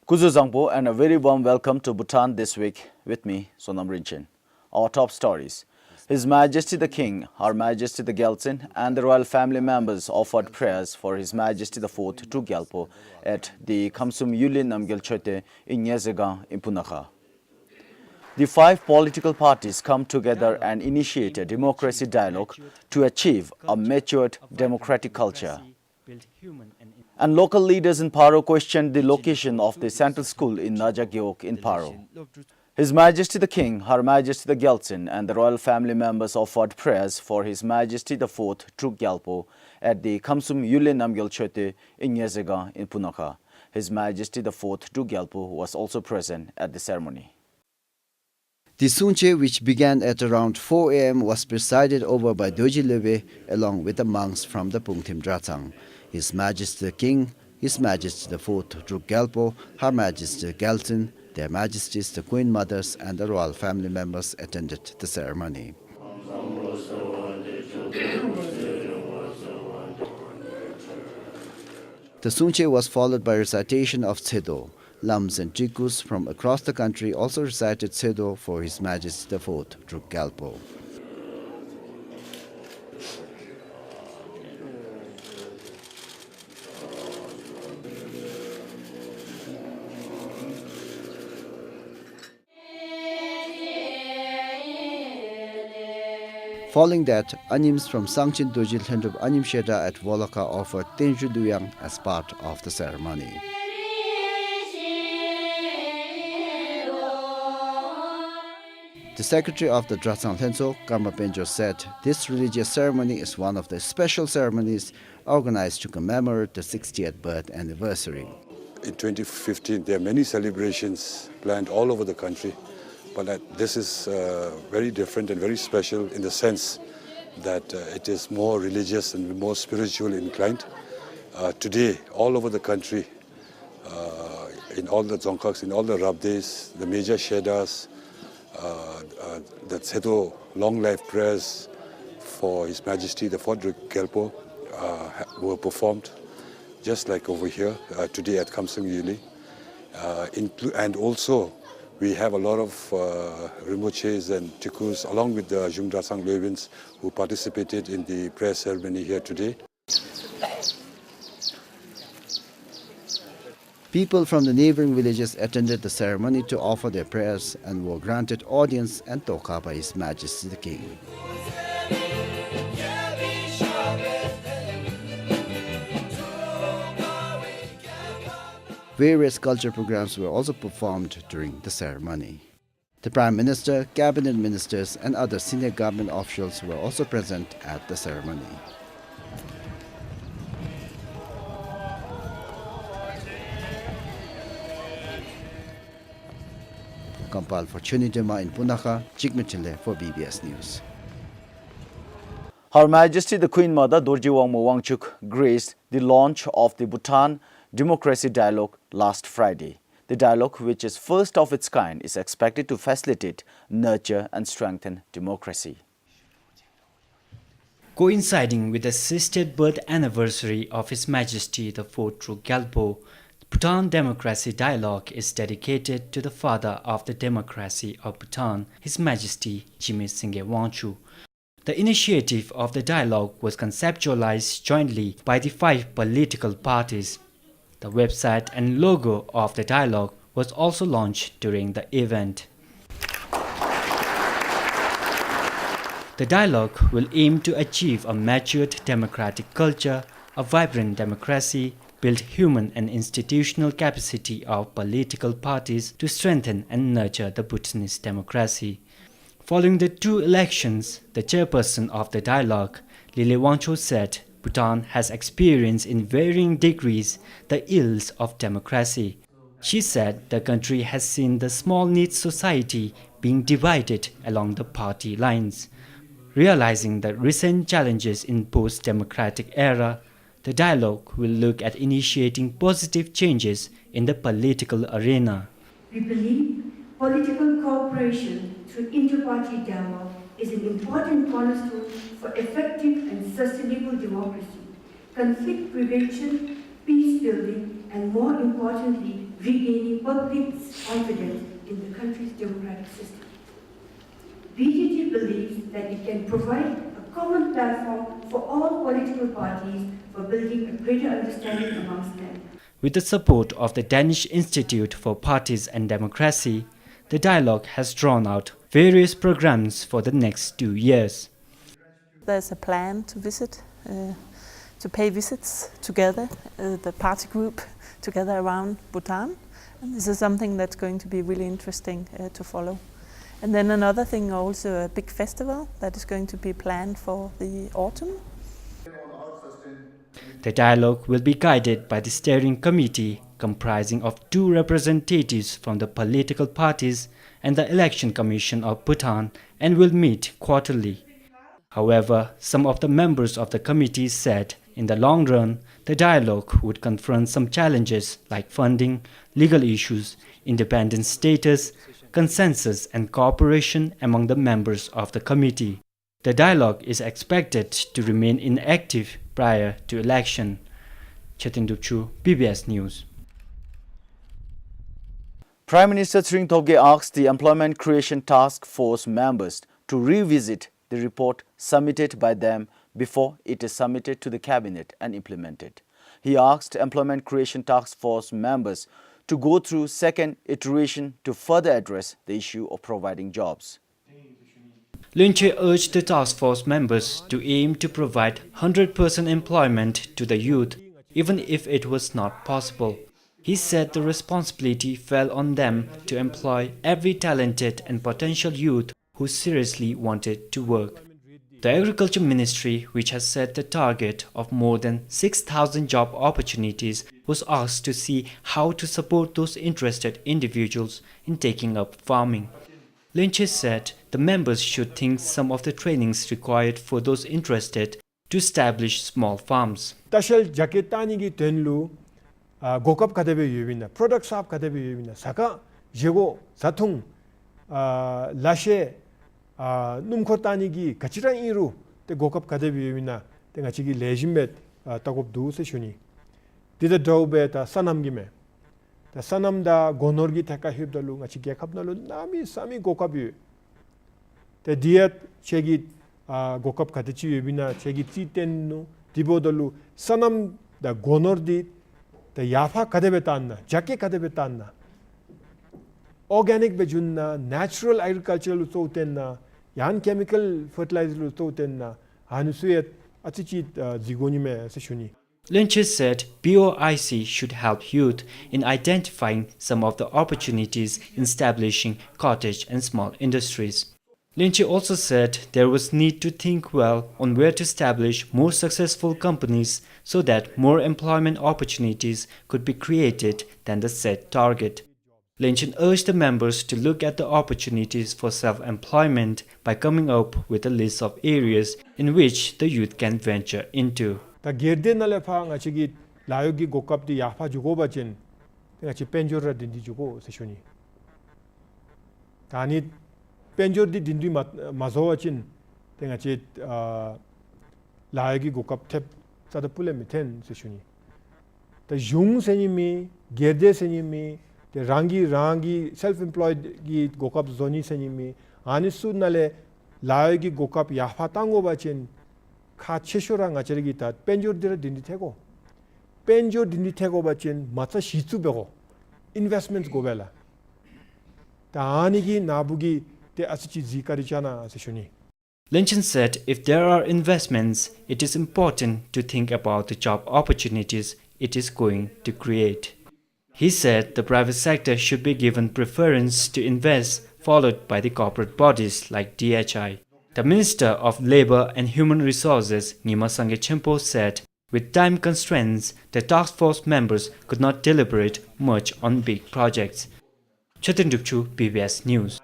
Kuzu Zangpo and a very warm welcome to Bhutan This Week with me, Sonam Rinchin. Our top stories. His Majesty the King, Her Majesty the Gelson and the royal family members offered prayers for His Majesty the Fourth to Gyalpo at the Khamsum Yulin Namgyal Chote in Nyezegan in Punakha. The five political parties come together and initiate a democracy dialogue to achieve a matured democratic culture. And local leaders in Paro questioned the location of the central school in Najagyok in Paro. His Majesty the King, Her Majesty the Gelson and the royal family members offered prayers for His Majesty the Fourth Truk Gyalpo at the Khamsum Yulin Namgyal Chote in Nyezegan in Punakha. His Majesty the Fourth Truk Gyalpo was also present at the ceremony. The Sunche, which began at around 4 a.m., was presided over by Doji Leve along with the monks from the Pungthim Dratsang. His Majesty the King, His Majesty the Fourth Truk Gyalpo, Her Majesty the Gelson, Their Majesties the Queen Mothers and the royal family members attended the ceremony. The Sunche was followed by recitation of Tsedo. Lams and Chikus from across the country also recited Tsedo for His Majesty the Fourth Truk Gyalpo. Following that, Anims from Sangchin Dojil Hendrup Anim Sheda at Volaka offered Tenju Duyang as part of the ceremony. The secretary of the Dratsang Lhenso, Karma Penjo, said this religious ceremony is one of the special ceremonies organized to commemorate the 60th birth anniversary. In 2015, there are many celebrations planned all over the country, but this is very different and very special in the sense that it is more religious and more spiritual inclined. Today, all over the country, in all the dzongkhaks, in all the rabdes, the major shedas, the Tsedo long life prayers for His Majesty the Fourth Truk Gyalpo were performed, just like over here today at Khamsum Yuli. And also we have a lot of Rinpoches and Chikus along with the Jungdrasang Lewins who participated in the prayer ceremony here today. People from the neighboring villages attended the ceremony to offer their prayers and were granted audience and toka by His Majesty the King. Various culture programs were also performed during the ceremony. The Prime Minister, Cabinet Ministers and other senior government officials were also present at the ceremony. Kampal for Chunidema in Punakha, Chikmichile for BBS News. Her Majesty the Queen Mother Dorji Wangmo Wangchuk graced the launch of the Bhutan Democracy Dialogue last Friday. The dialogue, which is first of its kind, is expected to facilitate, nurture and strengthen democracy. Coinciding with the 60th birth anniversary of His Majesty the Fourth Truk Gyalpo, Bhutan Democracy Dialogue is dedicated to the father of the democracy of Bhutan, His Majesty Jimmy Singye Wangchu. The initiative of the dialogue was conceptualized jointly by the five political parties. The website and logo of the dialogue was also launched during the event. The dialogue will aim to achieve a matured democratic culture, a vibrant democracy, build human and institutional capacity of political parties to strengthen and nurture the Bhutanese democracy. Following the two elections, the chairperson of the dialogue, Lile Wangcho, said Bhutan has experienced in varying degrees the ills of democracy. She said the country has seen the small needs society being divided along the party lines. Realizing the recent challenges in post-democratic era, the dialogue will look at initiating positive changes in the political arena. We believe political cooperation through inter-party dialogue is an important cornerstone for effective and sustainable democracy, conflict prevention, peace building, and more importantly, regaining public's confidence in the country's democratic system. BJT believes that it can provide a common platform for all political parties for building a greater understanding amongst them. With the support of the Danish Institute for Parties and Democracy, the dialogue has drawn out various programs for the next 2 years. There's a plan to visit, to pay visits together, the party group together around Bhutan. And this is something that's going to be really interesting to follow. And then another thing, also a big festival that is going to be planned for the autumn. The dialogue will be guided by the steering committee comprising of 2 representatives from the political parties and the Election Commission of Bhutan and will meet quarterly. However, some of the members of the committee said in the long run, the dialogue would confront some challenges like funding, legal issues, independent status, consensus and cooperation among the members of the committee. The dialogue is expected to remain inactive prior to election. Chetin Dupchu, PBS News. Prime Minister Tring Tobgay asked the Employment Creation Task Force members to revisit the report submitted by them before it is submitted to the Cabinet and implemented. He asked Employment Creation Task Force members to go through second iteration to further address the issue of providing jobs. Lynche urged the task force members to aim to provide 100% employment to the youth, even if it was not possible. He said the responsibility fell on them to employ every talented and potential youth who seriously wanted to work. The Agriculture Ministry, which has set the target of more than 6,000 job opportunities, was asked to see how to support those interested individuals in taking up farming. Lynch said the members should think some of the trainings required for those interested to establish small farms. Tashal jaketani tenlu gokap kadebe yubina product sap kadebe yubina saka jego satung lashe numkhotani gi kachirang iru te gokap kadebe yubina te ngachigi lejimet takop du se shuni dida dobe ta sanam gi me ta sanam da gonorgi taka hibdalu ngachigi kapnalu nami sami gokap yu te diet chegi gokap kadachi yubina chegi titennu dibodalu sanam da gonordi the yafa kadebeta anna jake kadebeta anna organic bejunna natural agricultural utotenna yan chemical fertilizer utotenna hanusuyet achichi zigonime seshuni. Lynch said BOIC should help youth in identifying some of the opportunities in establishing cottage and small industries. Lynch also said there was need to think well on where to establish more successful companies so that more employment opportunities could be created than the set target. Lynch urged the members to look at the opportunities for self-employment by coming up with a list of areas in which the youth can venture into. Ta gerde nalefa ngachigi layogi gokapdi yafa jugo bachin ngachi penjora dindi jugo seshuni. Tani penjor di dindi mazowachin tengachi layogi gokap tep sada pule miten seshuni. Ta jung senimi gerde senimi te rangi self-employed gi gokap zoni senimi anisu nale layogi gokap yafa tango bachin ka cheshora ngachirigi ta penjor dira dindi tego penjor dindi tego bachin matsa shitsu bego investments gobela ta anigi nabugi te asichi zikari chana seshuni. Lynch said if there are investments, it is important to think about the job opportunities it is going to create. He said the private sector should be given preference to invest, followed by the corporate bodies like DHI. The Minister of Labour and Human Resources, Ngima Sangye Chimpo, said with time constraints, the task force members could not deliberate much on big projects. Chetin Dupchu, PBS News.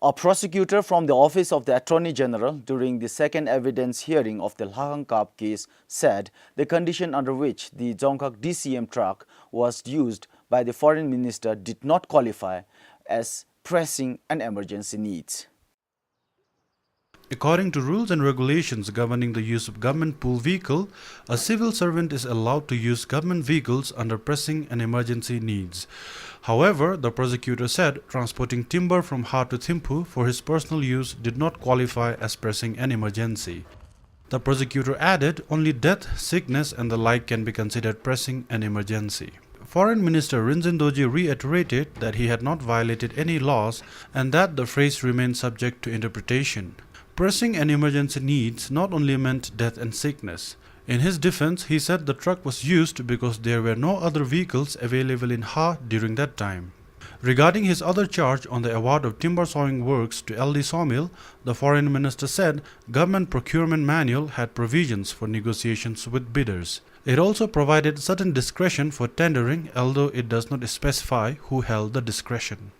A prosecutor from the Office of the Attorney General during the second evidence hearing of the Lahangkap case said the condition under which the Dzongkhag DCM truck was used by the Foreign Minister did not qualify as pressing and emergency needs. According to rules and regulations governing the use of government pool vehicle, a civil servant is allowed to use government vehicles under pressing and emergency needs. However, the prosecutor said transporting timber from Ha to Thimphu for his personal use did not qualify as pressing an emergency. The prosecutor added only death, sickness and the like can be considered pressing an emergency. Foreign Minister Rinzin Doji reiterated that he had not violated any laws and that the phrase remained subject to interpretation. Pressing an emergency needs not only meant death and sickness. In his defense, he said the truck was used because there were no other vehicles available in Ha during that time. Regarding his other charge on the award of timber sawing works to LD Sawmill, the foreign minister said government procurement manual had provisions for negotiations with bidders. It also provided certain discretion for tendering, although it does not specify who held the discretion.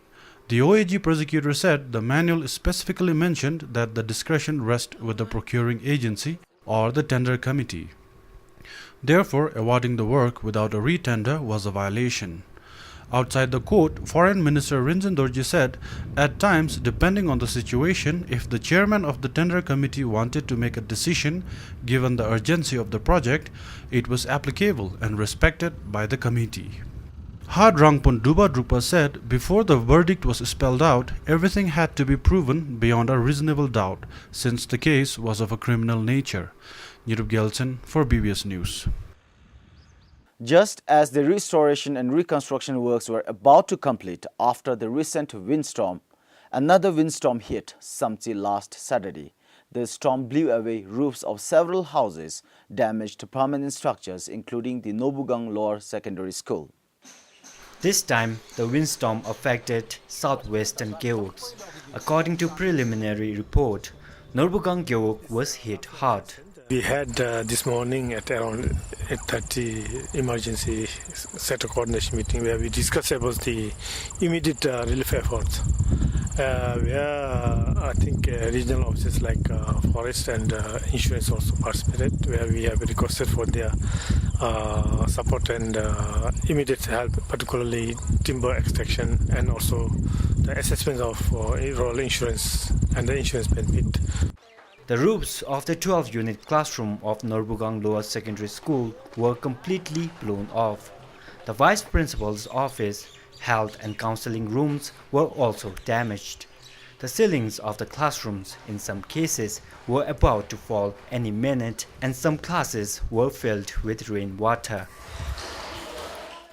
The OAG prosecutor said the manual specifically mentioned that the discretion rests with the procuring agency or the tender committee. Therefore, awarding the work without a retender was a violation. Outside the court, Foreign Minister Rinzin Dorji said, at times, depending on the situation, if the chairman of the tender committee wanted to make a decision, given the urgency of the project, it was applicable and respected by the committee. Ha Drangpon Duba Drupa said, before the verdict was spelled out, everything had to be proven beyond a reasonable doubt, since the case was of a criminal nature. Nirup Gelson for BBS News. Just as the restoration and reconstruction works were about to complete after the recent windstorm, another windstorm hit Samtsi last Saturday. The storm blew away roofs of several houses, damaged permanent structures including the Nobugang Lower Secondary School. This time, the windstorm affected southwestern Gyeoks. According to preliminary report, Nobugang Gyeok was hit hard. We had this morning at around 8:30 emergency sector coordination meeting where we discussed about the immediate relief efforts. Where I think regional offices like forest and insurance also participated, where we have requested for their support and immediate help, particularly timber extraction and also the assessment of rural insurance and the insurance benefit. The roofs of the 12-unit classroom of Norbugang Lower Secondary School were completely blown off. The Vice Principal's office, health and counseling rooms were also damaged. The ceilings of the classrooms, in some cases, were about to fall any minute, and some classes were filled with rainwater.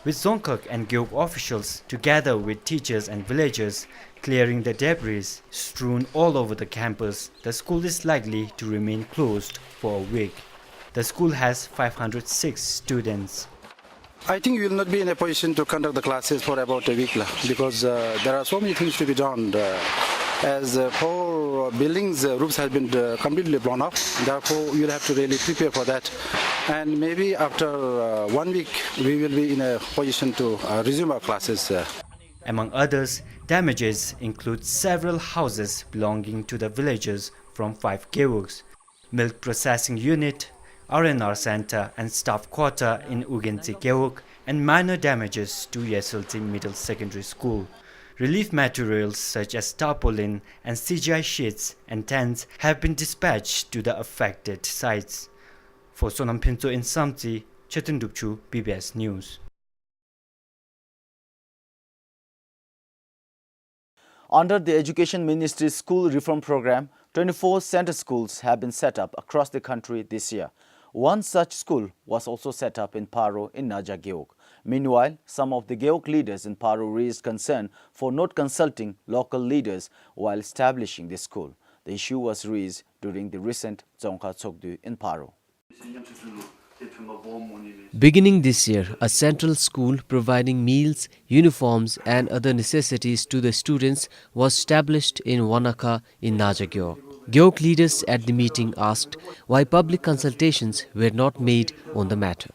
With Songkhak and Gyeok officials, together with teachers and villagers, clearing the debris strewn all over the campus, the school is likely to remain closed for a week. The school has 506 students. I think we will not be in a position to conduct the classes for about a week because there are so many things to be done. As four buildings, roofs have been completely blown off. Therefore, we will have to really prepare for that. And maybe after 1 week, we will be in a position to resume our classes. Among others, damages include several houses belonging to the villagers from 5 Gyeoks, milk processing unit, R&R center and staff quarter in Ugensi Gyeok, and minor damages to Yesulti Middle Secondary School. Relief materials such as tarpaulin and CGI sheets and tents have been dispatched to the affected sites. For Sonam Pinto in Samtsi, Chetan Dupchu, BBS News. Under the Education Ministry's school reform program, 24 center schools have been set up across the country this year. One such school was also set up in Paro in Naja Gyeok. Meanwhile, some of the Gyeok leaders in Paro raised concern for not consulting local leaders while establishing the school. The issue was raised during the recent Dzongkha Tsokdu in Paro. Beginning this year, a central school providing meals, uniforms and other necessities to the students was established in Wanaka in Naja Gyeok. Gyeok leaders at the meeting asked why public consultations were not made on the matter.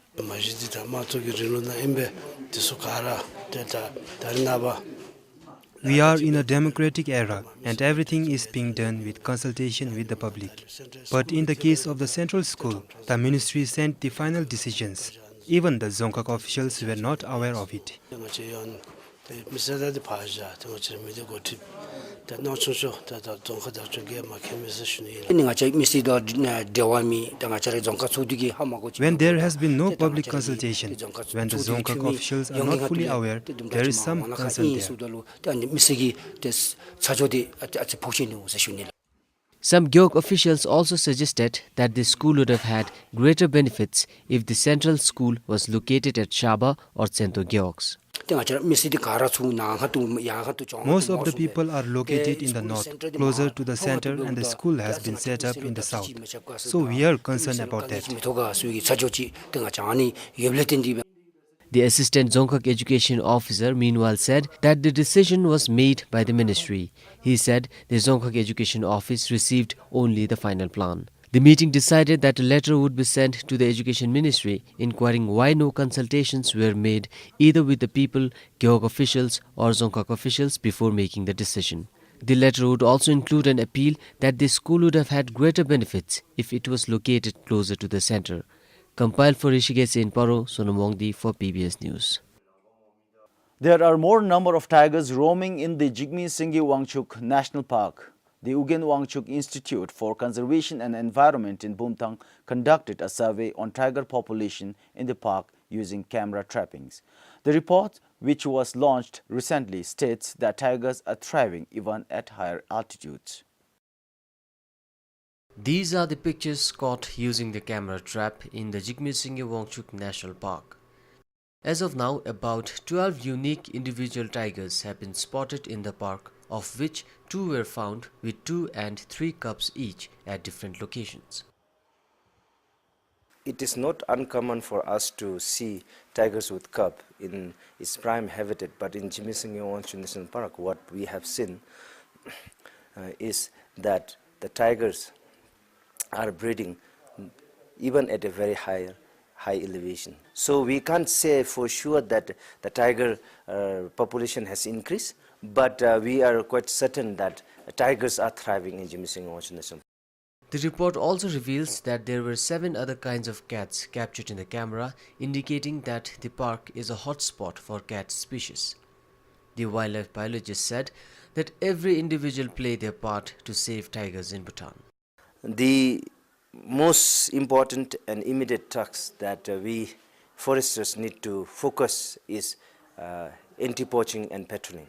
We are in a democratic era and everything is being done with consultation with the public. But in the case of the central school, the ministry sent the final decisions. Even the Dzongkhak officials were not aware of it. When there has been no public consultation, when the Dzongkhag officials are not fully aware, there is some concern there. Some Gyeok officials also suggested that the school would have had greater benefits if the central school was located at Shaba or Sento Gyeoks. Most of the people are located in the north, closer to the center, and the school has been set up in the south. So we are concerned about that. The assistant Dzongkhag education officer meanwhile said that the decision was made by the ministry. He said the Dzongkhag education office received only the final plan. The meeting decided that a letter would be sent to the education ministry inquiring why no consultations were made either with the people, Gyeok officials or Dzongkhag officials before making the decision. The letter would also include an appeal that the school would have had greater benefits if it was located closer to the center. Compiled for Rishikesh in Paro, Sonamongdi for PBS News. There are more number of tigers roaming in the Jigme Singye Wangchuk National Park. The Ugen Wangchuk Institute for Conservation and Environment in Bhutan conducted a survey on tiger population in the park using camera trappings. The report, which was launched recently, states that tigers are thriving even at higher altitudes. These are the pictures caught using the camera trap in the Jigme Singye Wangchuk National Park. As of now, about 12 unique individual tigers have been spotted in the park, of which 2 were found with 2 and 3 cubs each at different locations. It is not uncommon for us to see tigers with cub in its prime habitat, but in Jigme Singye Wangchuk National Park, what we have seen is that the tigers are breeding even at a very high elevation. So we can't say for sure that the tiger population has increased, but we are quite certain that tigers are thriving in Jigme Singye Wangchuk National Park. The report also reveals that there were 7 other kinds of cats captured in the camera, indicating that the park is a hotspot for cat species. The wildlife biologist said that every individual played their part to save tigers in Bhutan. The most important and immediate tasks that we foresters need to focus is anti-poaching and patrolling.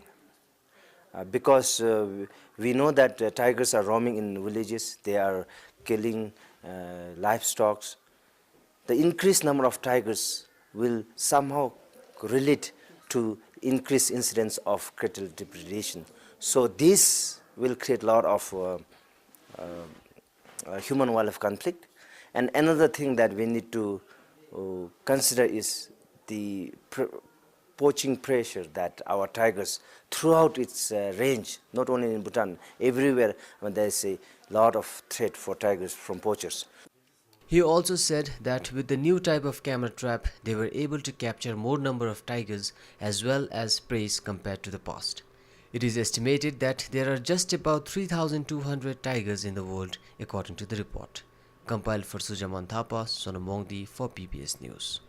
Because we know that tigers are roaming in villages, they are killing livestock. The increased number of tigers will somehow relate to increased incidence of cattle depredation. So this will create a lot of human-wildlife conflict. And another thing that we need to consider is the poaching pressure that our tigers throughout its range, not only in Bhutan, everywhere there is a lot of threat for tigers from poachers. He also said that with the new type of camera trap, they were able to capture more number of tigers as well as prey compared to the past. It is estimated that there are just about 3,200 tigers in the world, according to the report. Compiled for Sujaman Thapa, Sonamongdi for PBS News.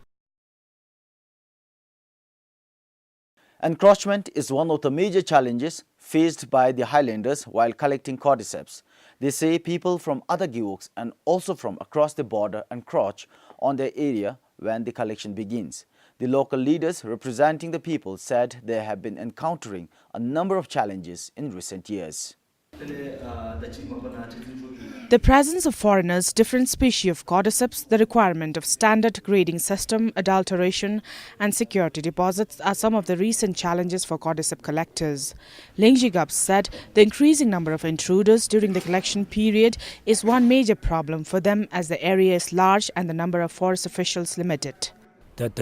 Encroachment is one of the major challenges faced by the highlanders while collecting cordyceps. They say people from other Gyeoks and also from across the border encroach on their area when the collection begins. The local leaders representing the people said they have been encountering a number of challenges in recent years. The presence of foreigners, different species of cordyceps, the requirement of standard grading system, adulteration and security deposits are some of the recent challenges for cordyceps collectors. Lingjigab said the increasing number of intruders during the collection period is one major problem for them as the area is large and the number of forest officials limited. During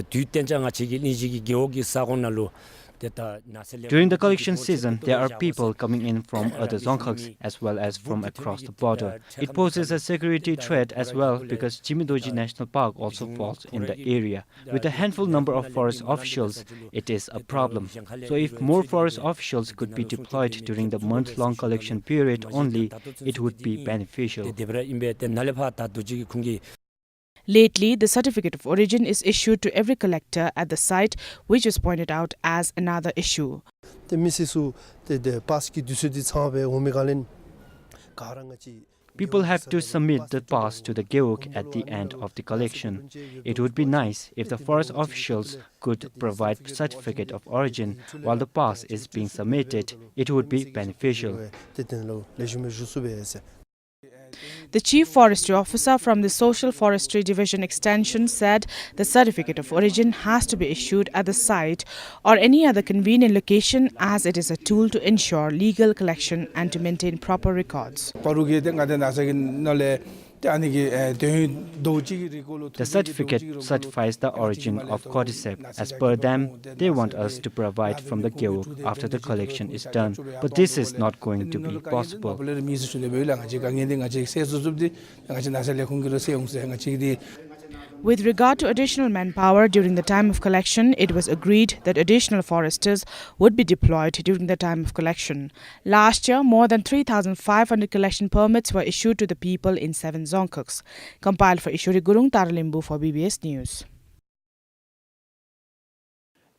the collection season, there are people coming in from other Dzongkhags as well as from across the border. It poses a security threat as well because Jimidoji National Park also falls in the area. With a handful number of forest officials, it is a problem. So if more forest officials could be deployed during the month-long collection period only, it would be beneficial. Lately, the certificate of origin is issued to every collector at the site, which was pointed out as another issue. People have to submit the pass to the geok at the end of the collection. It would be nice if the forest officials could provide certificate of origin while the pass is being submitted. It would be beneficial. The Chief Forestry Officer from the Social Forestry Division Extension said the certificate of origin has to be issued at the site or any other convenient location, as it is a tool to ensure legal collection and to maintain proper records. The certificate certifies the origin of cordyceps. As per them, they want us to provide from the geok after the collection is done, but this is not going to be possible. With regard to additional manpower during the time of collection, it was agreed that additional foresters would be deployed during the time of collection. Last year, more than 3,500 collection permits were issued to the people in 7 Dzongkhuks. Compiled for Ishuri Gurung, Taralimbu for BBS News.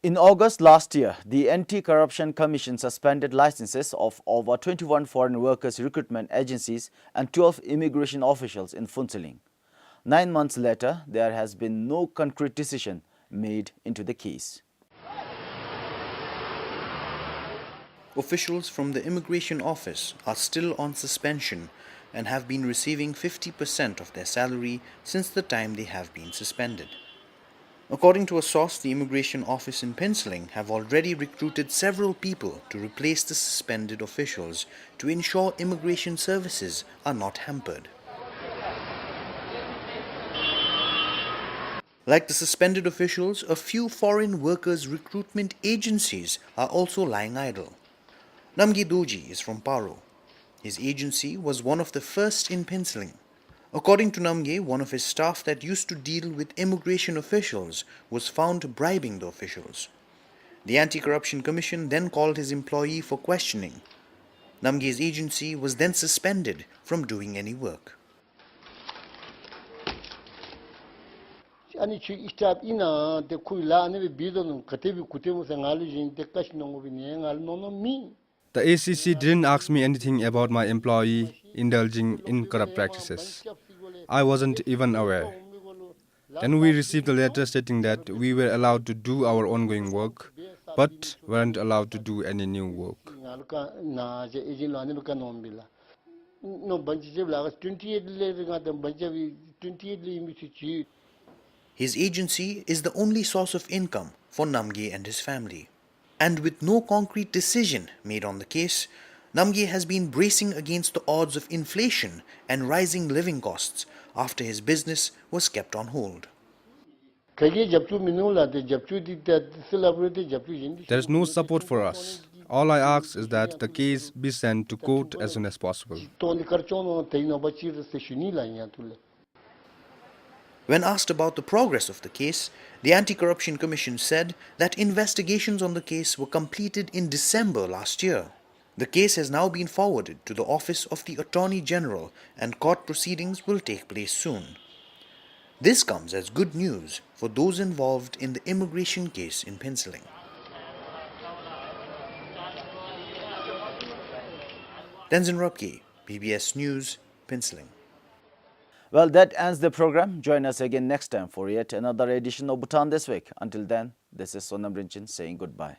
In August last year, the Anti-Corruption Commission suspended licenses of over 21 foreign workers recruitment agencies and 12 immigration officials in Phuntsiling. 9 months later, there has been no concrete decision made into the case. Officials from the Immigration Office are still on suspension and have been receiving 50% of their salary since the time they have been suspended. According to a source, the Immigration Office in Phuntsiling have already recruited several people to replace the suspended officials to ensure immigration services are not hampered. Like the suspended officials, a few foreign workers recruitment agencies are also lying idle. Namge Doji is from Paro. His agency was one of the first in Phuntsiling. According to Namge, one of his staff that used to deal with immigration officials was found bribing the officials. The Anti-Corruption Commission then called his employee for questioning. Namge's agency was then suspended from doing any work. The ACC didn't ask me anything about my employee indulging in corrupt practices. I wasn't even aware. Then we received a letter stating that we were allowed to do our ongoing work, but weren't allowed to do any new work. His agency is the only source of income for Namge and his family. And with no concrete decision made on the case, Namge has been bracing against the odds of inflation and rising living costs after his business was kept on hold. There's no support for us. All I ask is that the case be sent to court as soon as possible. When asked about the progress of the case, the Anti-Corruption Commission said that investigations on the case were completed in December last year. The case has now been forwarded to the Office of the Attorney General and court proceedings will take place soon. This comes as good news for those involved in the immigration case in Phuntsiling. Tenzin Rapke, BBS News, Phuntsiling. Well, that ends the program. Join us again next time for yet another edition of Bhutan This Week. Until then, this is Sonam Rinchin saying goodbye.